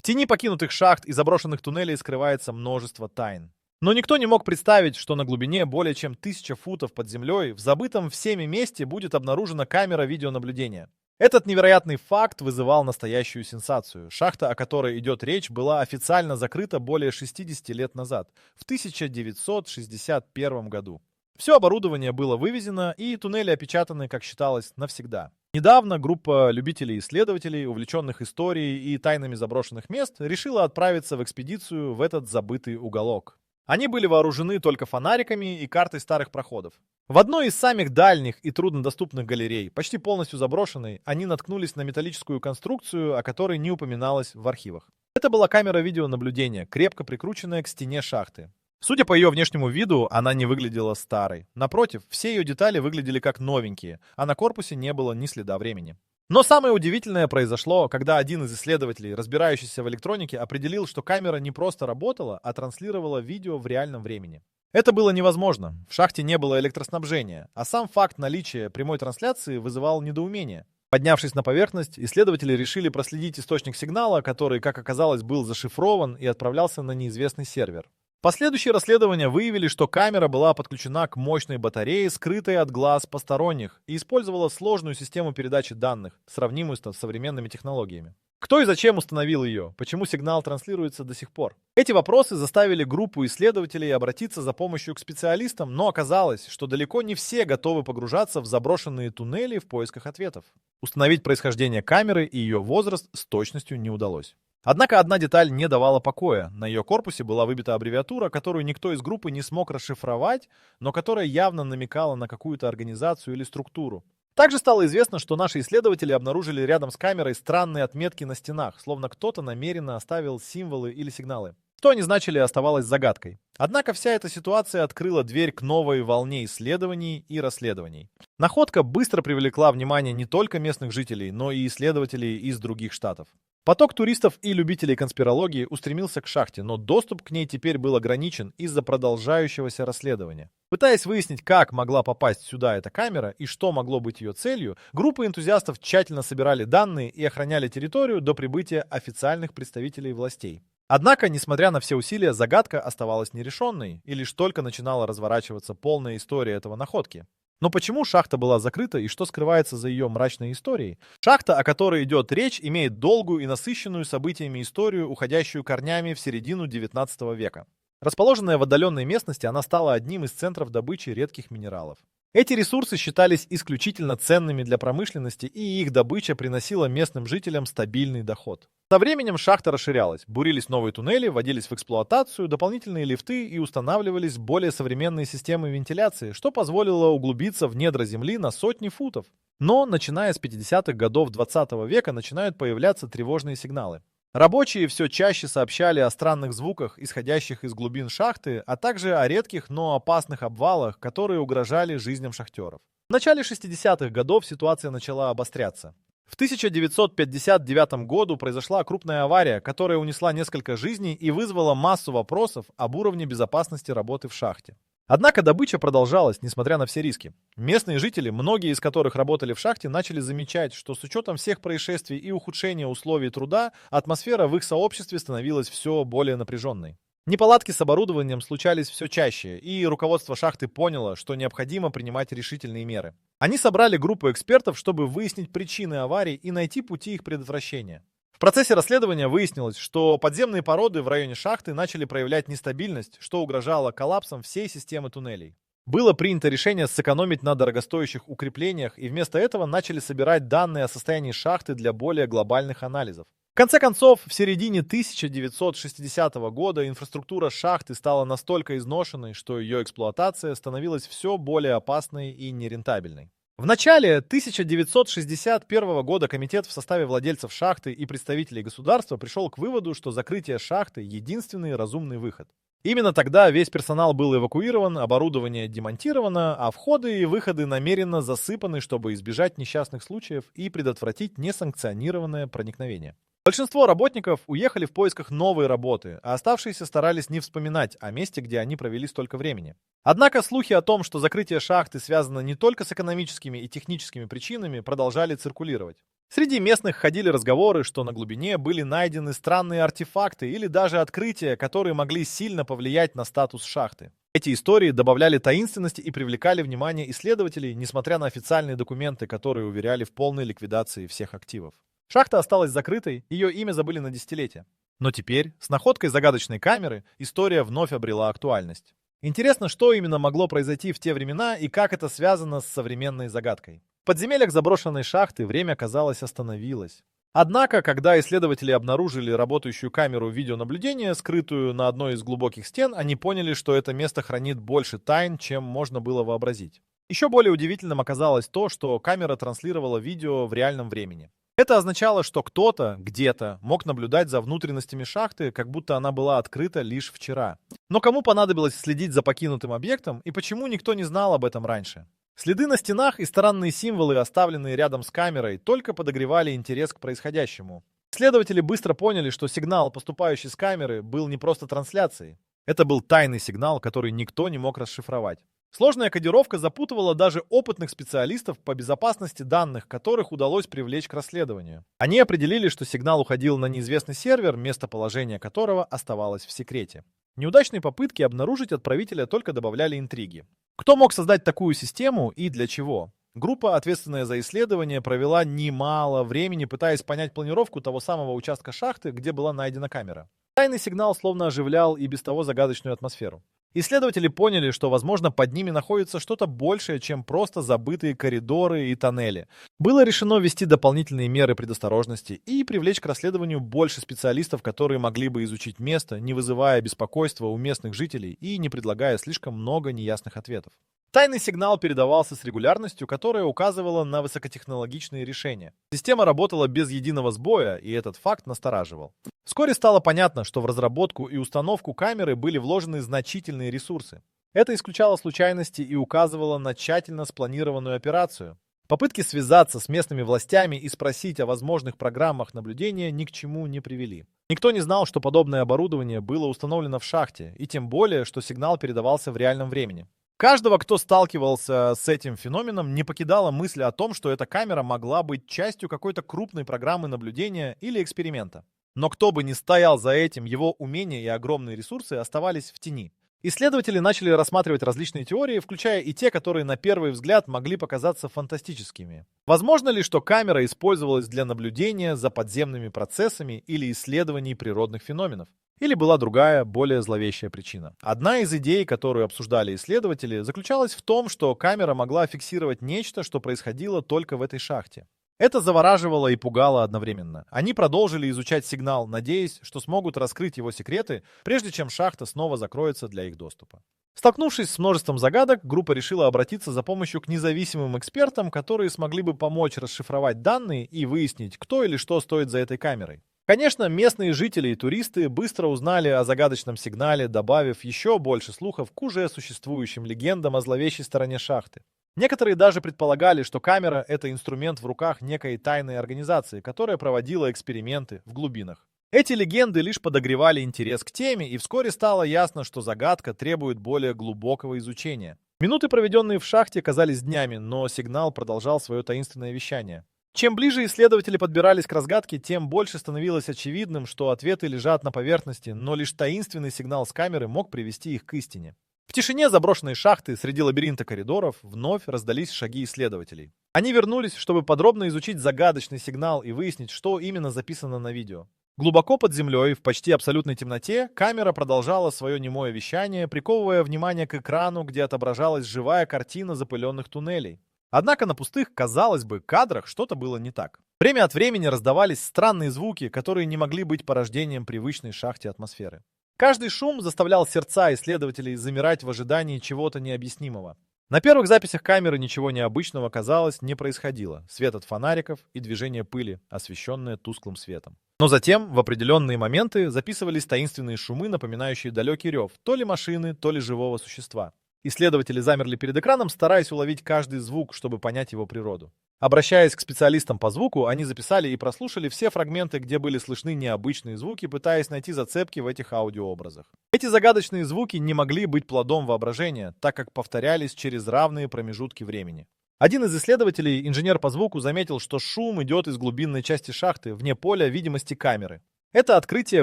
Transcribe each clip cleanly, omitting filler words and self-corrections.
В тени покинутых шахт и заброшенных туннелей скрывается множество тайн. Но никто не мог представить, что на глубине более чем 1000 футов под землей в забытом всеми месте будет обнаружена камера видеонаблюдения. Этот невероятный факт вызывал настоящую сенсацию. Шахта, о которой идет речь, была официально закрыта более 60 лет назад, в 1961 году. Все оборудование было вывезено, и туннели опечатаны, как считалось, навсегда. Недавно группа любителей-исследователей, увлеченных историей и тайнами заброшенных мест, решила отправиться в экспедицию в этот забытый уголок. Они были вооружены только фонариками и картой старых проходов. В одной из самых дальних и труднодоступных галерей, почти полностью заброшенной, они наткнулись на металлическую конструкцию, о которой не упоминалось в архивах. Это была камера видеонаблюдения, крепко прикрученная к стене шахты. Судя по ее внешнему виду, она не выглядела старой. Напротив, все ее детали выглядели как новенькие, а на корпусе не было ни следа времени. Но самое удивительное произошло, когда один из исследователей, разбирающийся в электронике, определил, что камера не просто работала, а транслировала видео в реальном времени. Это было невозможно. В шахте не было электроснабжения, а сам факт наличия прямой трансляции вызывал недоумение. Поднявшись на поверхность, исследователи решили проследить источник сигнала, который, как оказалось, был зашифрован и отправлялся на неизвестный сервер. Последующие расследования выявили, что камера была подключена к мощной батарее, скрытой от глаз посторонних, и использовала сложную систему передачи данных, сравнимую с современными технологиями. Кто и зачем установил ее? Почему сигнал транслируется до сих пор? Эти вопросы заставили группу исследователей обратиться за помощью к специалистам, но оказалось, что далеко не все готовы погружаться в заброшенные туннели в поисках ответов. Установить происхождение камеры и ее возраст с точностью не удалось. Однако одна деталь не давала покоя. На ее корпусе была выбита аббревиатура, которую никто из группы не смог расшифровать, но которая явно намекала на какую-то организацию или структуру. Также стало известно, что наши исследователи обнаружили рядом с камерой странные отметки на стенах, словно кто-то намеренно оставил символы или сигналы. Что они значили, оставалось загадкой. Однако вся эта ситуация открыла дверь к новой волне исследований и расследований. Находка быстро привлекла внимание не только местных жителей, но и исследователей из других штатов. Поток туристов и любителей конспирологии устремился к шахте, но доступ к ней теперь был ограничен из-за продолжающегося расследования. Пытаясь выяснить, как могла попасть сюда эта камера и что могло быть ее целью, группа энтузиастов тщательно собирали данные и охраняли территорию до прибытия официальных представителей властей. Однако, несмотря на все усилия, загадка оставалась нерешенной, и лишь только начинала разворачиваться полная история этого находки. Но почему шахта была закрыта и что скрывается за ее мрачной историей? Шахта, о которой идет речь, имеет долгую и насыщенную событиями историю, уходящую корнями в середину XIX века. Расположенная в отдаленной местности, она стала одним из центров добычи редких минералов. Эти ресурсы считались исключительно ценными для промышленности, и их добыча приносила местным жителям стабильный доход. Со временем шахта расширялась, бурились новые туннели, вводились в эксплуатацию дополнительные лифты и устанавливались более современные системы вентиляции, что позволило углубиться в недра земли на сотни футов. Но, начиная с 50-х годов 20 века, начинают появляться тревожные сигналы. Рабочие все чаще сообщали о странных звуках, исходящих из глубин шахты, а также о редких, но опасных обвалах, которые угрожали жизням шахтеров. В начале 60-х годов ситуация начала обостряться. В 1959 году произошла крупная авария, которая унесла несколько жизней и вызвала массу вопросов об уровне безопасности работы в шахте. Однако добыча продолжалась, несмотря на все риски. Местные жители, многие из которых работали в шахте, начали замечать, что с учетом всех происшествий и ухудшения условий труда, атмосфера в их сообществе становилась все более напряженной. Неполадки с оборудованием случались все чаще, и руководство шахты поняло, что необходимо принимать решительные меры. Они собрали группу экспертов, чтобы выяснить причины аварий и найти пути их предотвращения. В процессе расследования выяснилось, что подземные породы в районе шахты начали проявлять нестабильность, что угрожало коллапсом всей системы туннелей. Было принято решение сэкономить на дорогостоящих укреплениях, и вместо этого начали собирать данные о состоянии шахты для более глобальных анализов. В конце концов, в середине 1960 года инфраструктура шахты стала настолько изношенной, что ее эксплуатация становилась все более опасной и нерентабельной. В начале 1961 года комитет в составе владельцев шахты и представителей государства пришел к выводу, что закрытие шахты – единственный разумный выход. Именно тогда весь персонал был эвакуирован, оборудование демонтировано, а входы и выходы намеренно засыпаны, чтобы избежать несчастных случаев и предотвратить несанкционированное проникновение. Большинство работников уехали в поисках новой работы, а оставшиеся старались не вспоминать о месте, где они провели столько времени. Однако слухи о том, что закрытие шахты связано не только с экономическими и техническими причинами, продолжали циркулировать. Среди местных ходили разговоры, что на глубине были найдены странные артефакты или даже открытия, которые могли сильно повлиять на статус шахты. Эти истории добавляли таинственности и привлекали внимание исследователей, несмотря на официальные документы, которые уверяли в полной ликвидации всех активов. Шахта осталась закрытой, ее имя забыли на десятилетия. Но теперь, с находкой загадочной камеры, история вновь обрела актуальность. Интересно, что именно могло произойти в те времена и как это связано с современной загадкой. В подземельях заброшенной шахты время, казалось, остановилось. Однако, когда исследователи обнаружили работающую камеру видеонаблюдения, скрытую на одной из глубоких стен, они поняли, что это место хранит больше тайн, чем можно было вообразить. Еще более удивительным оказалось то, что камера транслировала видео в реальном времени. Это означало, что кто-то, где-то, мог наблюдать за внутренностями шахты, как будто она была открыта лишь вчера. Но кому понадобилось следить за покинутым объектом и почему никто не знал об этом раньше? Следы на стенах и странные символы, оставленные рядом с камерой, только подогревали интерес к происходящему. Исследователи быстро поняли, что сигнал, поступающий с камеры, был не просто трансляцией. Это был тайный сигнал, который никто не мог расшифровать. Сложная кодировка запутывала даже опытных специалистов по безопасности данных, которых удалось привлечь к расследованию. Они определили, что сигнал уходил на неизвестный сервер, местоположение которого оставалось в секрете. Неудачные попытки обнаружить отправителя только добавляли интриги. Кто мог создать такую систему и для чего? Группа, ответственная за исследование, провела немало времени, пытаясь понять планировку того самого участка шахты, где была найдена камера. Тайный сигнал словно оживлял и без того загадочную атмосферу. Исследователи поняли, что, возможно, под ними находится что-то большее, чем просто забытые коридоры и тоннели. Было решено ввести дополнительные меры предосторожности и привлечь к расследованию больше специалистов, которые могли бы изучить место, не вызывая беспокойства у местных жителей и не предлагая слишком много неясных ответов. Тайный сигнал передавался с регулярностью, которая указывала на высокотехнологичные решения. Система работала без единого сбоя, и этот факт настораживал. Вскоре стало понятно, что в разработку и установку камеры были вложены значительные ресурсы. Это исключало случайности и указывало на тщательно спланированную операцию. Попытки связаться с местными властями и спросить о возможных программах наблюдения ни к чему не привели. Никто не знал, что подобное оборудование было установлено в шахте, и тем более, что сигнал передавался в реальном времени. Каждого, кто сталкивался с этим феноменом, не покидала мысль о том, что эта камера могла быть частью какой-то крупной программы наблюдения или эксперимента. Но кто бы ни стоял за этим, его умения и огромные ресурсы оставались в тени. Исследователи начали рассматривать различные теории, включая и те, которые на первый взгляд могли показаться фантастическими. Возможно ли, что камера использовалась для наблюдения за подземными процессами или исследований природных феноменов? Или была другая, более зловещая причина? Одна из идей, которую обсуждали исследователи, заключалась в том, что камера могла фиксировать нечто, что происходило только в этой шахте. Это завораживало и пугало одновременно. Они продолжили изучать сигнал, надеясь, что смогут раскрыть его секреты, прежде чем шахта снова закроется для их доступа. Столкнувшись с множеством загадок, группа решила обратиться за помощью к независимым экспертам, которые смогли бы помочь расшифровать данные и выяснить, кто или что стоит за этой камерой. Конечно, местные жители и туристы быстро узнали о загадочном сигнале, добавив еще больше слухов к уже существующим легендам о зловещей стороне шахты. Некоторые даже предполагали, что камера — это инструмент в руках некой тайной организации, которая проводила эксперименты в глубинах. Эти легенды лишь подогревали интерес к теме, и вскоре стало ясно, что загадка требует более глубокого изучения. Минуты, проведенные в шахте, казались днями, но сигнал продолжал свое таинственное вещание. Чем ближе исследователи подбирались к разгадке, тем больше становилось очевидным, что ответы лежат на поверхности, но лишь таинственный сигнал с камеры мог привести их к истине. В тишине заброшенной шахты среди лабиринта коридоров вновь раздались шаги исследователей. Они вернулись, чтобы подробно изучить загадочный сигнал и выяснить, что именно записано на видео. Глубоко под землей, в почти абсолютной темноте, камера продолжала свое немое вещание, приковывая внимание к экрану, где отображалась живая картина запыленных туннелей. Однако на пустых, казалось бы, кадрах что-то было не так. Время от времени раздавались странные звуки, которые не могли быть порождением привычной шахте атмосферы. Каждый шум заставлял сердца исследователей замирать в ожидании чего-то необъяснимого. На первых записях камеры ничего необычного, казалось, не происходило. Свет от фонариков и движение пыли, освещенное тусклым светом. Но затем, в определенные моменты, записывались таинственные шумы, напоминающие далекий рев, то ли машины, то ли живого существа. Исследователи замерли перед экраном, стараясь уловить каждый звук, чтобы понять его природу. Обращаясь к специалистам по звуку, они записали и прослушали все фрагменты, где были слышны необычные звуки, пытаясь найти зацепки в этих аудиообразах. Эти загадочные звуки не могли быть плодом воображения, так как повторялись через равные промежутки времени. Один из исследователей, инженер по звуку, заметил, что шум идет из глубинной части шахты, вне поля видимости камеры. Это открытие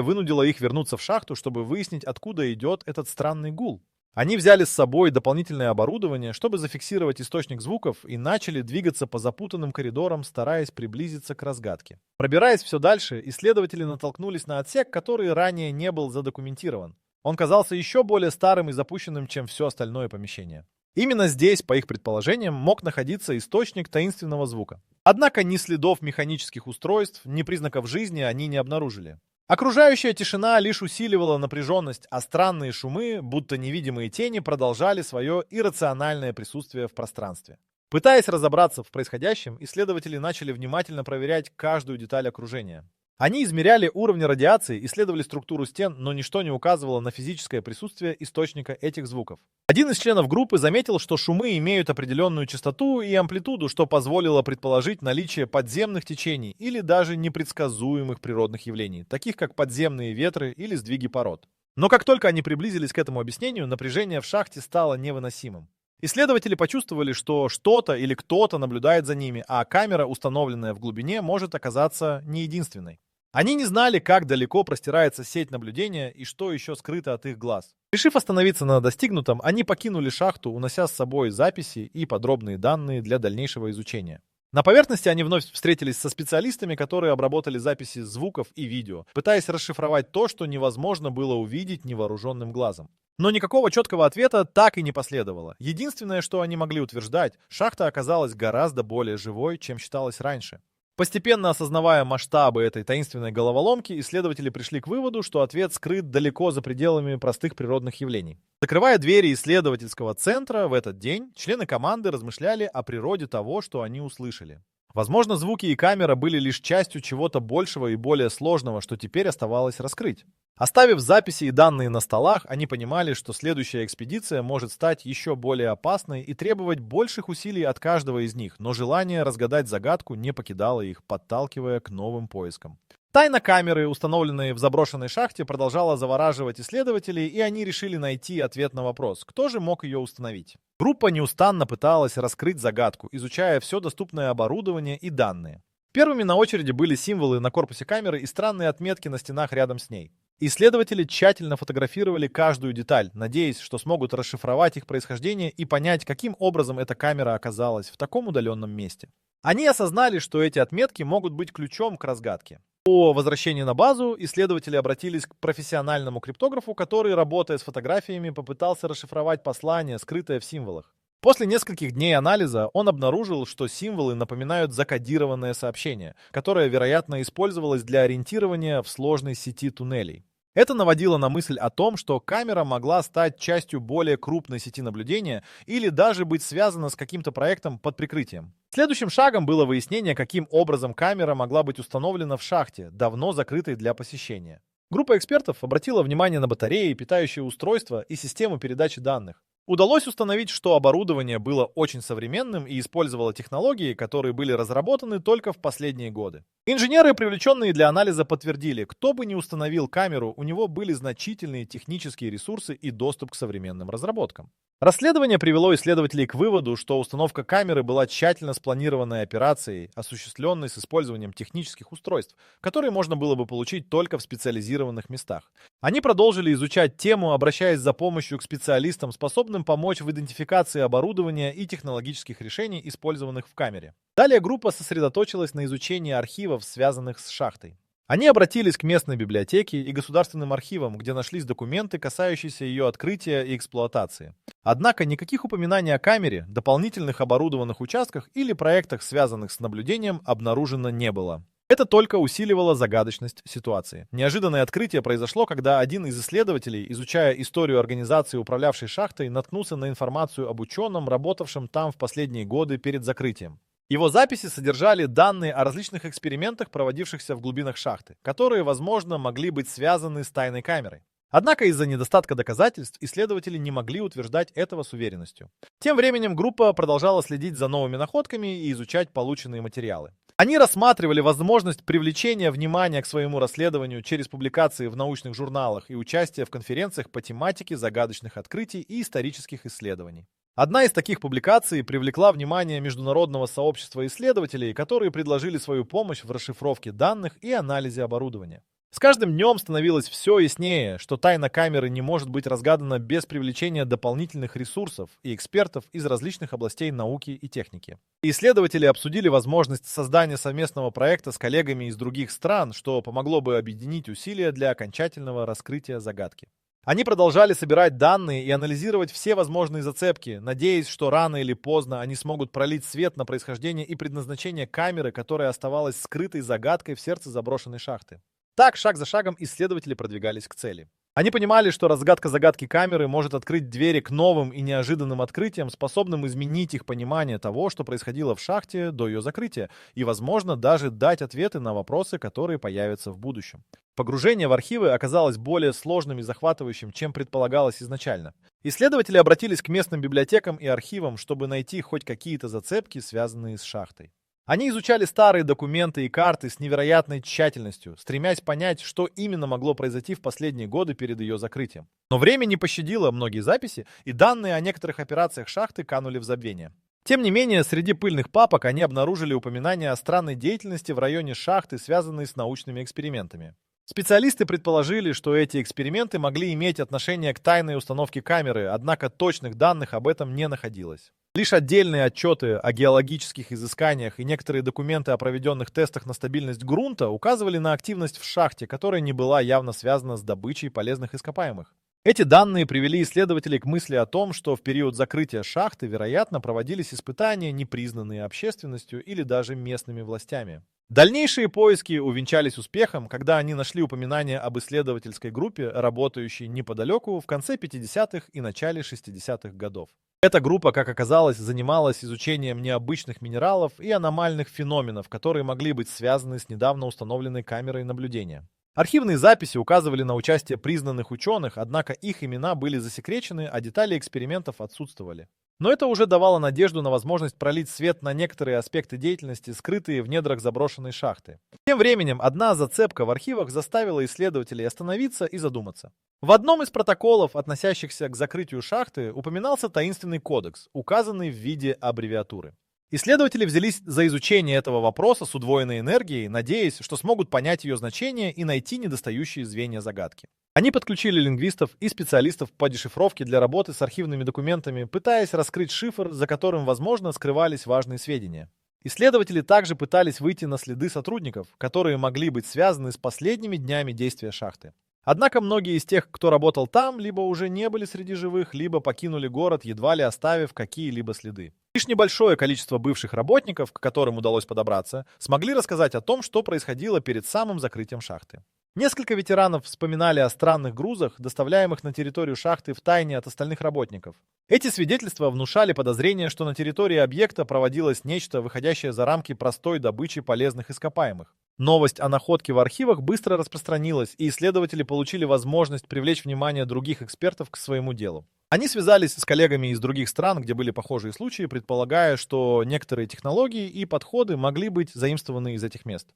вынудило их вернуться в шахту, чтобы выяснить, откуда идет этот странный гул. Они взяли с собой дополнительное оборудование, чтобы зафиксировать источник звуков, и начали двигаться по запутанным коридорам, стараясь приблизиться к разгадке. Пробираясь все дальше, исследователи натолкнулись на отсек, который ранее не был задокументирован. Он казался еще более старым и запущенным, чем все остальное помещение. Именно здесь, по их предположениям, мог находиться источник таинственного звука. Однако ни следов механических устройств, ни признаков жизни они не обнаружили. Окружающая тишина лишь усиливала напряженность, а странные шумы, будто невидимые тени, продолжали свое иррациональное присутствие в пространстве. Пытаясь разобраться в происходящем, исследователи начали внимательно проверять каждую деталь окружения. Они измеряли уровни радиации, исследовали структуру стен, но ничто не указывало на физическое присутствие источника этих звуков. Один из членов группы заметил, что шумы имеют определенную частоту и амплитуду, что позволило предположить наличие подземных течений или даже непредсказуемых природных явлений, таких как подземные ветры или сдвиги пород. Но как только они приблизились к этому объяснению, напряжение в шахте стало невыносимым. Исследователи почувствовали, что что-то или кто-то наблюдает за ними, а камера, установленная в глубине, может оказаться не единственной. Они не знали, как далеко простирается сеть наблюдения и что еще скрыто от их глаз. Решив остановиться на достигнутом, они покинули шахту, унося с собой записи и подробные данные для дальнейшего изучения. На поверхности они вновь встретились со специалистами, которые обработали записи звуков и видео, пытаясь расшифровать то, что невозможно было увидеть невооруженным глазом. Но никакого четкого ответа так и не последовало. Единственное, что они могли утверждать, шахта оказалась гораздо более живой, чем считалось раньше. Постепенно осознавая масштабы этой таинственной головоломки, исследователи пришли к выводу, что ответ скрыт далеко за пределами простых природных явлений. Закрывая двери исследовательского центра в этот день, члены команды размышляли о природе того, что они услышали. Возможно, звуки и камера были лишь частью чего-то большего и более сложного, что теперь оставалось раскрыть. Оставив записи и данные на столах, они понимали, что следующая экспедиция может стать еще более опасной и требовать больших усилий от каждого из них, но желание разгадать загадку не покидало их, подталкивая к новым поискам. Тайна камеры, установленной в заброшенной шахте, продолжала завораживать исследователей, и они решили найти ответ на вопрос, кто же мог ее установить. Группа неустанно пыталась раскрыть загадку, изучая все доступное оборудование и данные. Первыми на очереди были символы на корпусе камеры и странные отметки на стенах рядом с ней. Исследователи тщательно фотографировали каждую деталь, надеясь, что смогут расшифровать их происхождение и понять, каким образом эта камера оказалась в таком удаленном месте. Они осознали, что эти отметки могут быть ключом к разгадке. По возвращении на базу исследователи обратились к профессиональному криптографу, который, работая с фотографиями, попытался расшифровать послание, скрытое в символах. После нескольких дней анализа он обнаружил, что символы напоминают закодированное сообщение, которое, вероятно, использовалось для ориентирования в сложной сети туннелей. Это наводило на мысль о том, что камера могла стать частью более крупной сети наблюдения или даже быть связана с каким-то проектом под прикрытием. Следующим шагом было выяснение, каким образом камера могла быть установлена в шахте, давно закрытой для посещения. Группа экспертов обратила внимание на батареи, питающие устройства и систему передачи данных. Удалось установить, что оборудование было очень современным и использовало технологии, которые были разработаны только в последние годы. Инженеры, привлеченные для анализа, подтвердили, кто бы ни установил камеру, у него были значительные технические ресурсы и доступ к современным разработкам. Расследование привело исследователей к выводу, что установка камеры была тщательно спланированной операцией, осуществленной с использованием технических устройств, которые можно было бы получить только в специализированных местах. Они продолжили изучать тему, обращаясь за помощью к специалистам, способным помочь в идентификации оборудования и технологических решений, использованных в камере. Далее группа сосредоточилась на изучении архивов, связанных с шахтой. Они обратились к местной библиотеке и государственным архивам, где нашлись документы, касающиеся ее открытия и эксплуатации. Однако никаких упоминаний о камере, дополнительных оборудованных участках или проектах, связанных с наблюдением, обнаружено не было. Это только усиливало загадочность ситуации. Неожиданное открытие произошло, когда один из исследователей, изучая историю организации, управлявшей шахтой, наткнулся на информацию об ученом, работавшем там в последние годы перед закрытием. Его записи содержали данные о различных экспериментах, проводившихся в глубинах шахты, которые, возможно, могли быть связаны с тайной камерой. Однако из-за недостатка доказательств исследователи не могли утверждать этого с уверенностью. Тем временем группа продолжала следить за новыми находками и изучать полученные материалы. Они рассматривали возможность привлечения внимания к своему расследованию через публикации в научных журналах и участие в конференциях по тематике загадочных открытий и исторических исследований. Одна из таких публикаций привлекла внимание международного сообщества исследователей, которые предложили свою помощь в расшифровке данных и анализе оборудования. С каждым днем становилось все яснее, что тайна камеры не может быть разгадана без привлечения дополнительных ресурсов и экспертов из различных областей науки и техники. Исследователи обсудили возможность создания совместного проекта с коллегами из других стран, что помогло бы объединить усилия для окончательного раскрытия загадки. Они продолжали собирать данные и анализировать все возможные зацепки, надеясь, что рано или поздно они смогут пролить свет на происхождение и предназначение камеры, которая оставалась скрытой загадкой в сердце заброшенной шахты. Так, шаг за шагом исследователи продвигались к цели. Они понимали, что разгадка загадки камеры может открыть двери к новым и неожиданным открытиям, способным изменить их понимание того, что происходило в шахте до ее закрытия, и, возможно, даже дать ответы на вопросы, которые появятся в будущем. Погружение в архивы оказалось более сложным и захватывающим, чем предполагалось изначально. Исследователи обратились к местным библиотекам и архивам, чтобы найти хоть какие-то зацепки, связанные с шахтой. Они изучали старые документы и карты с невероятной тщательностью, стремясь понять, что именно могло произойти в последние годы перед ее закрытием. Но время не пощадило многие записи, и данные о некоторых операциях шахты канули в забвение. Тем не менее, среди пыльных папок они обнаружили упоминания о странной деятельности в районе шахты, связанной с научными экспериментами. Специалисты предположили, что эти эксперименты могли иметь отношение к тайной установке камеры, однако точных данных об этом не находилось. Лишь отдельные отчеты о геологических изысканиях и некоторые документы о проведенных тестах на стабильность грунта указывали на активность в шахте, которая не была явно связана с добычей полезных ископаемых. Эти данные привели исследователей к мысли о том, что в период закрытия шахты, вероятно, проводились испытания, не признанные общественностью или даже местными властями. Дальнейшие поиски увенчались успехом, когда они нашли упоминание об исследовательской группе, работающей неподалеку в конце 50-х и начале 60-х годов. Эта группа, как оказалось, занималась изучением необычных минералов и аномальных феноменов, которые могли быть связаны с недавно установленной камерой наблюдения. Архивные записи указывали на участие признанных ученых, однако их имена были засекречены, а детали экспериментов отсутствовали. Но это уже давало надежду на возможность пролить свет на некоторые аспекты деятельности, скрытые в недрах заброшенной шахты. Тем временем одна зацепка в архивах заставила исследователей остановиться и задуматься. В одном из протоколов, относящихся к закрытию шахты, упоминался таинственный кодекс, указанный в виде аббревиатуры. Исследователи взялись за изучение этого вопроса с удвоенной энергией, надеясь, что смогут понять ее значение и найти недостающие звенья загадки. Они подключили лингвистов и специалистов по дешифровке для работы с архивными документами, пытаясь раскрыть шифр, за которым, возможно, скрывались важные сведения. Исследователи также пытались выйти на следы сотрудников, которые могли быть связаны с последними днями действия шахты. Однако многие из тех, кто работал там, либо уже не были среди живых, либо покинули город, едва ли оставив какие-либо следы. Лишь небольшое количество бывших работников, к которым удалось подобраться, смогли рассказать о том, что происходило перед самым закрытием шахты. Несколько ветеранов вспоминали о странных грузах, доставляемых на территорию шахты втайне от остальных работников. Эти свидетельства внушали подозрение, что на территории объекта проводилось нечто, выходящее за рамки простой добычи полезных ископаемых. Новость о находке в архивах быстро распространилась, и исследователи получили возможность привлечь внимание других экспертов к своему делу. Они связались с коллегами из других стран, где были похожие случаи, предполагая, что некоторые технологии и подходы могли быть заимствованы из этих мест.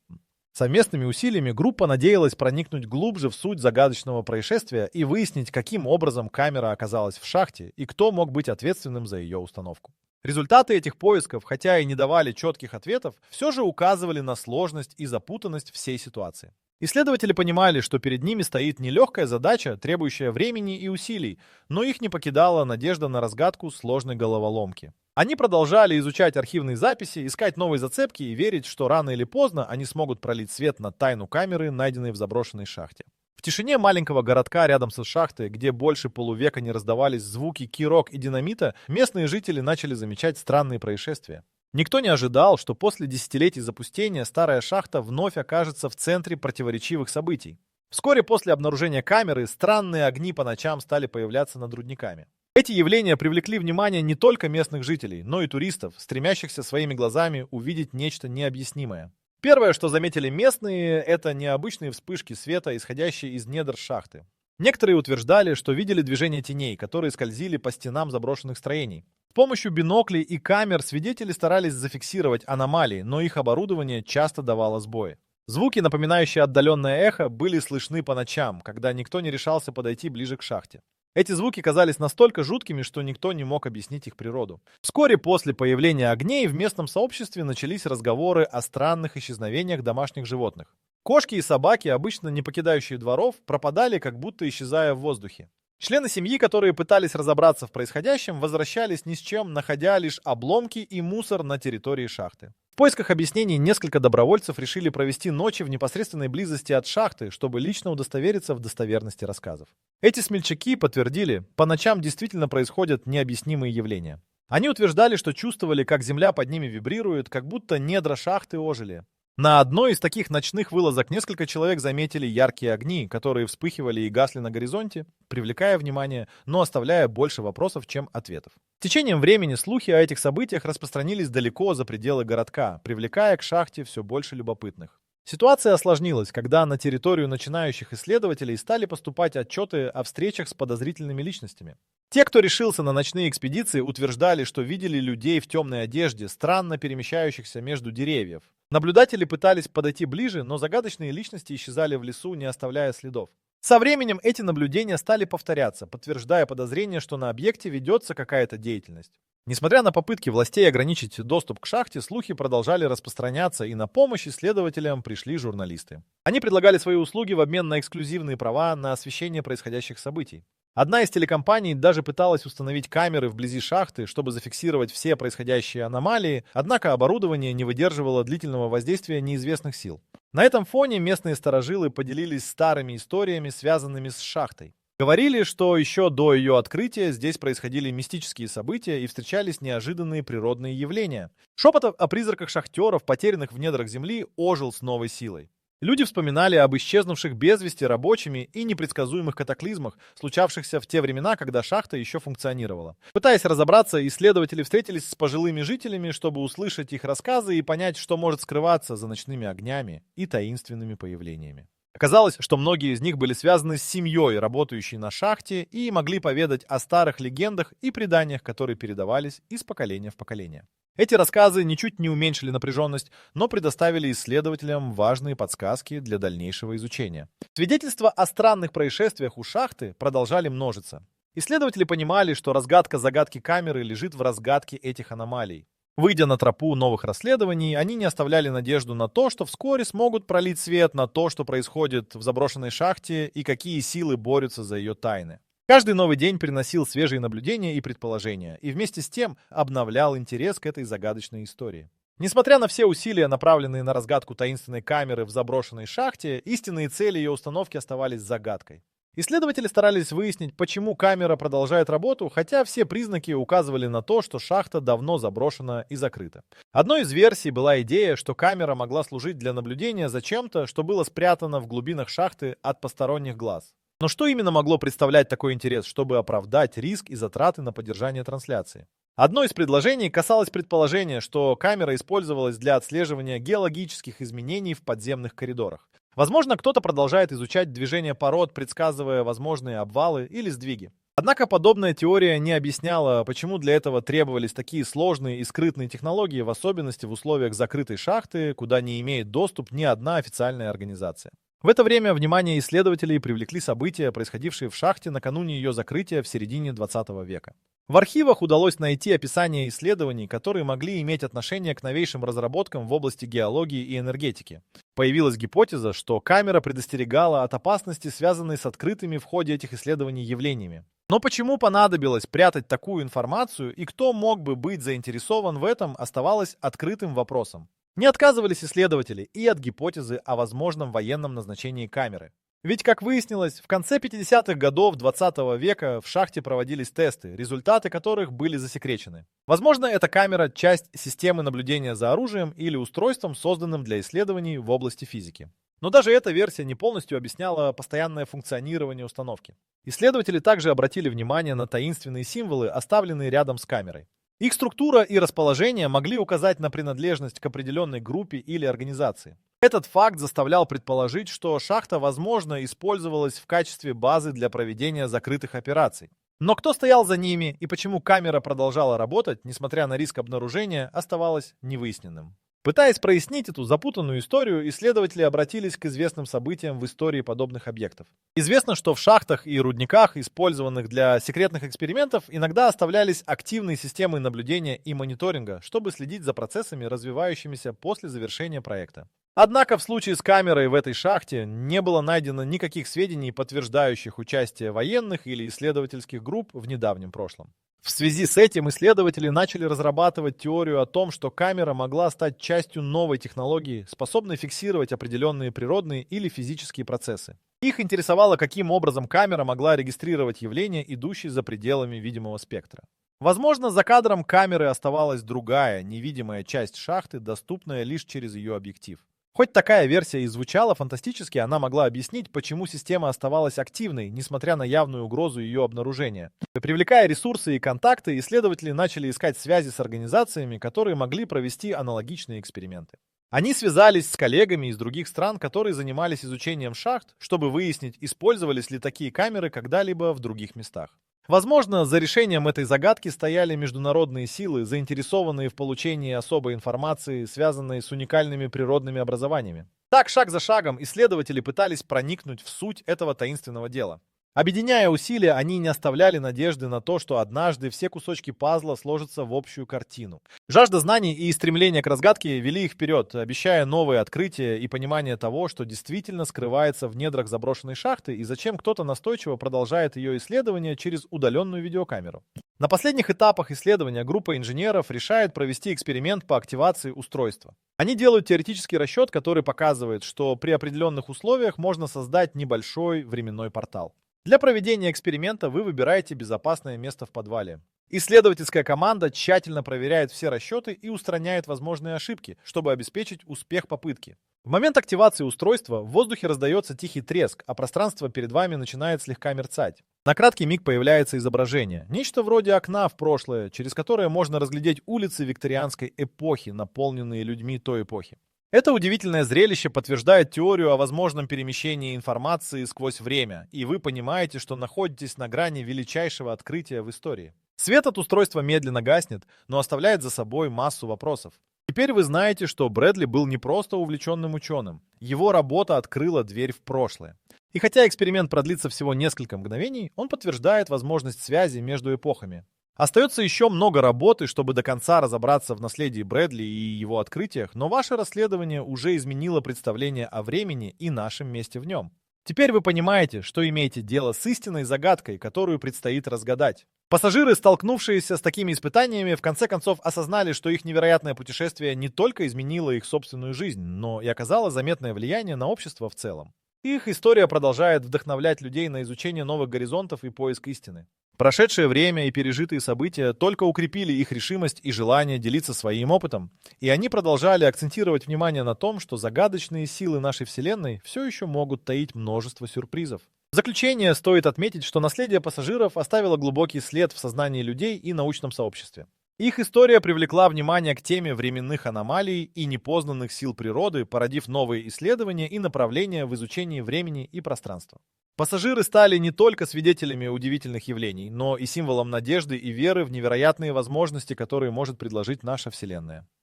Совместными усилиями группа надеялась проникнуть глубже в суть загадочного происшествия и выяснить, каким образом камера оказалась в шахте и кто мог быть ответственным за ее установку. Результаты этих поисков, хотя и не давали четких ответов, все же указывали на сложность и запутанность всей ситуации. Исследователи понимали, что перед ними стоит нелегкая задача, требующая времени и усилий, но их не покидала надежда на разгадку сложной головоломки. Они продолжали изучать архивные записи, искать новые зацепки и верить, что рано или поздно они смогут пролить свет на тайну камеры, найденной в заброшенной шахте. В тишине маленького городка рядом со шахтой, где больше полувека не раздавались звуки кирок и динамита, местные жители начали замечать странные происшествия. Никто не ожидал, что после десятилетий запустения старая шахта вновь окажется в центре противоречивых событий. Вскоре после обнаружения камеры странные огни по ночам стали появляться над рудниками. Эти явления привлекли внимание не только местных жителей, но и туристов, стремящихся своими глазами увидеть нечто необъяснимое. Первое, что заметили местные, это необычные вспышки света, исходящие из недр шахты. Некоторые утверждали, что видели движение теней, которые скользили по стенам заброшенных строений. С помощью биноклей и камер свидетели старались зафиксировать аномалии, но их оборудование часто давало сбои. Звуки, напоминающие отдаленное эхо, были слышны по ночам, когда никто не решался подойти ближе к шахте. Эти звуки казались настолько жуткими, что никто не мог объяснить их природу. Вскоре после появления огней в местном сообществе начались разговоры о странных исчезновениях домашних животных. Кошки и собаки, обычно не покидающие дворов, пропадали, как будто исчезая в воздухе. Члены семьи, которые пытались разобраться в происходящем, возвращались ни с чем, находя лишь обломки и мусор на территории шахты. В поисках объяснений несколько добровольцев решили провести ночи в непосредственной близости от шахты, чтобы лично удостовериться в достоверности рассказов. Эти смельчаки подтвердили, по ночам действительно происходят необъяснимые явления. Они утверждали, что чувствовали, как земля под ними вибрирует, как будто недра шахты ожили. На одной из таких ночных вылазок несколько человек заметили яркие огни, которые вспыхивали и гасли на горизонте, привлекая внимание, но оставляя больше вопросов, чем ответов. С течением времени слухи о этих событиях распространились далеко за пределы городка, привлекая к шахте все больше любопытных. Ситуация осложнилась, когда на территорию начинающих исследователей стали поступать отчеты о встречах с подозрительными личностями. Те, кто решился на ночные экспедиции, утверждали, что видели людей в темной одежде, странно перемещающихся между деревьев. Наблюдатели пытались подойти ближе, но загадочные личности исчезали в лесу, не оставляя следов. Со временем эти наблюдения стали повторяться, подтверждая подозрение, что на объекте ведется какая-то деятельность. Несмотря на попытки властей ограничить доступ к шахте, слухи продолжали распространяться, и на помощь исследователям пришли журналисты. Они предлагали свои услуги в обмен на эксклюзивные права на освещение происходящих событий. Одна из телекомпаний даже пыталась установить камеры вблизи шахты, чтобы зафиксировать все происходящие аномалии, однако оборудование не выдерживало длительного воздействия неизвестных сил. На этом фоне местные старожилы поделились старыми историями, связанными с шахтой. Говорили, что еще до ее открытия здесь происходили мистические события и встречались неожиданные природные явления. Шепот о призраках шахтеров, потерянных в недрах земли, ожил с новой силой. Люди вспоминали об исчезнувших без вести рабочими и непредсказуемых катаклизмах, случавшихся в те времена, когда шахта еще функционировала. Пытаясь разобраться, исследователи встретились с пожилыми жителями, чтобы услышать их рассказы и понять, что может скрываться за ночными огнями и таинственными появлениями. Оказалось, что многие из них были связаны с семьей, работающей на шахте, и могли поведать о старых легендах и преданиях, которые передавались из поколения в поколение. Эти рассказы ничуть не уменьшили напряженность, но предоставили исследователям важные подсказки для дальнейшего изучения. Свидетельства о странных происшествиях у шахты продолжали множиться. Исследователи понимали, что разгадка загадки камеры лежит в разгадке этих аномалий. Выйдя на тропу новых расследований, они не оставляли надежду на то, что вскоре смогут пролить свет на то, что происходит в заброшенной шахте и какие силы борются за ее тайны. Каждый новый день приносил свежие наблюдения и предположения, и вместе с тем обновлял интерес к этой загадочной истории. Несмотря на все усилия, направленные на разгадку таинственной камеры в заброшенной шахте, истинные цели ее установки оставались загадкой. Исследователи старались выяснить, почему камера продолжает работу, хотя все признаки указывали на то, что шахта давно заброшена и закрыта. Одной из версий была идея, что камера могла служить для наблюдения за чем-то, что было спрятано в глубинах шахты от посторонних глаз. Но что именно могло представлять такой интерес, чтобы оправдать риск и затраты на поддержание трансляции? Одно из предложений касалось предположения, что камера использовалась для отслеживания геологических изменений в подземных коридорах. Возможно, кто-то продолжает изучать движение пород, предсказывая возможные обвалы или сдвиги. Однако подобная теория не объясняла, почему для этого требовались такие сложные и скрытные технологии, в особенности в условиях закрытой шахты, куда не имеет доступ ни одна официальная организация. В это время внимание исследователей привлекли события, происходившие в шахте накануне ее закрытия в середине 20 века. В архивах удалось найти описание исследований, которые могли иметь отношение к новейшим разработкам в области геологии и энергетики. Появилась гипотеза, что камера предостерегала от опасности, связанной с открытыми в ходе этих исследований явлениями. Но почему понадобилось прятать такую информацию и кто мог бы быть заинтересован в этом, оставалось открытым вопросом. Не отказывались исследователи и от гипотезы о возможном военном назначении камеры. Ведь, как выяснилось, в конце 50-х годов 20 века в шахте проводились тесты, результаты которых были засекречены. Возможно, эта камера – часть системы наблюдения за оружием или устройством, созданным для исследований в области физики. Но даже эта версия не полностью объясняла постоянное функционирование установки. Исследователи также обратили внимание на таинственные символы, оставленные рядом с камерой. Их структура и расположение могли указать на принадлежность к определенной группе или организации. Этот факт заставлял предположить, что шахта, возможно, использовалась в качестве базы для проведения закрытых операций. Но кто стоял за ними и почему камера продолжала работать, несмотря на риск обнаружения, оставалось невыясненным. Пытаясь прояснить эту запутанную историю, исследователи обратились к известным событиям в истории подобных объектов. Известно, что в шахтах и рудниках, использованных для секретных экспериментов, иногда оставлялись активные системы наблюдения и мониторинга, чтобы следить за процессами, развивающимися после завершения проекта. Однако в случае с камерой в этой шахте не было найдено никаких сведений, подтверждающих участие военных или исследовательских групп в недавнем прошлом. В связи с этим исследователи начали разрабатывать теорию о том, что камера могла стать частью новой технологии, способной фиксировать определенные природные или физические процессы. Их интересовало, каким образом камера могла регистрировать явления, идущие за пределами видимого спектра. Возможно, за кадром камеры оставалась другая, невидимая часть шахты, доступная лишь через ее объектив. Хоть такая версия и звучала фантастически, она могла объяснить, почему система оставалась активной, несмотря на явную угрозу ее обнаружения. Привлекая ресурсы и контакты, исследователи начали искать связи с организациями, которые могли провести аналогичные эксперименты. Они связались с коллегами из других стран, которые занимались изучением шахт, чтобы выяснить, использовались ли такие камеры когда-либо в других местах. Возможно, за решением этой загадки стояли международные силы, заинтересованные в получении особой информации, связанной с уникальными природными образованиями. Так, шаг за шагом, исследователи пытались проникнуть в суть этого таинственного дела. Объединяя усилия, они не оставляли надежды на то, что однажды все кусочки пазла сложатся в общую картину. Жажда знаний и стремление к разгадке вели их вперед, обещая новые открытия и понимание того, что действительно скрывается в недрах заброшенной шахты и зачем кто-то настойчиво продолжает ее исследование через удаленную видеокамеру. На последних этапах исследования группа инженеров решает провести эксперимент по активации устройства. Они делают теоретический расчет, который показывает, что при определенных условиях можно создать небольшой временной портал. Для проведения эксперимента вы выбираете безопасное место в подвале. Исследовательская команда тщательно проверяет все расчеты и устраняет возможные ошибки, чтобы обеспечить успех попытки. В момент активации устройства в воздухе раздается тихий треск, а пространство перед вами начинает слегка мерцать. На краткий миг появляется изображение. Нечто вроде окна в прошлое, через которое можно разглядеть улицы викторианской эпохи, наполненные людьми той эпохи. Это удивительное зрелище подтверждает теорию о возможном перемещении информации сквозь время, и вы понимаете, что находитесь на грани величайшего открытия в истории. Свет от устройства медленно гаснет, но оставляет за собой массу вопросов. Теперь вы знаете, что Брэдли был не просто увлеченным ученым. Его работа открыла дверь в прошлое. И хотя эксперимент продлится всего несколько мгновений, он подтверждает возможность связи между эпохами. Остается еще много работы, чтобы до конца разобраться в наследии Брэдли и его открытиях, но ваше расследование уже изменило представление о времени и нашем месте в нем. Теперь вы понимаете, что имеете дело с истинной загадкой, которую предстоит разгадать. Пассажиры, столкнувшиеся с такими испытаниями, в конце концов осознали, что их невероятное путешествие не только изменило их собственную жизнь, но и оказало заметное влияние на общество в целом. Их история продолжает вдохновлять людей на изучение новых горизонтов и поиск истины. Прошедшее время и пережитые события только укрепили их решимость и желание делиться своим опытом, и они продолжали акцентировать внимание на том, что загадочные силы нашей Вселенной все еще могут таить множество сюрпризов. В заключение стоит отметить, что наследие пассажиров оставило глубокий след в сознании людей и научном сообществе. Их история привлекла внимание к теме временных аномалий и непознанных сил природы, породив новые исследования и направления в изучении времени и пространства. Пассажиры стали не только свидетелями удивительных явлений, но и символом надежды и веры в невероятные возможности, которые может предложить наша Вселенная.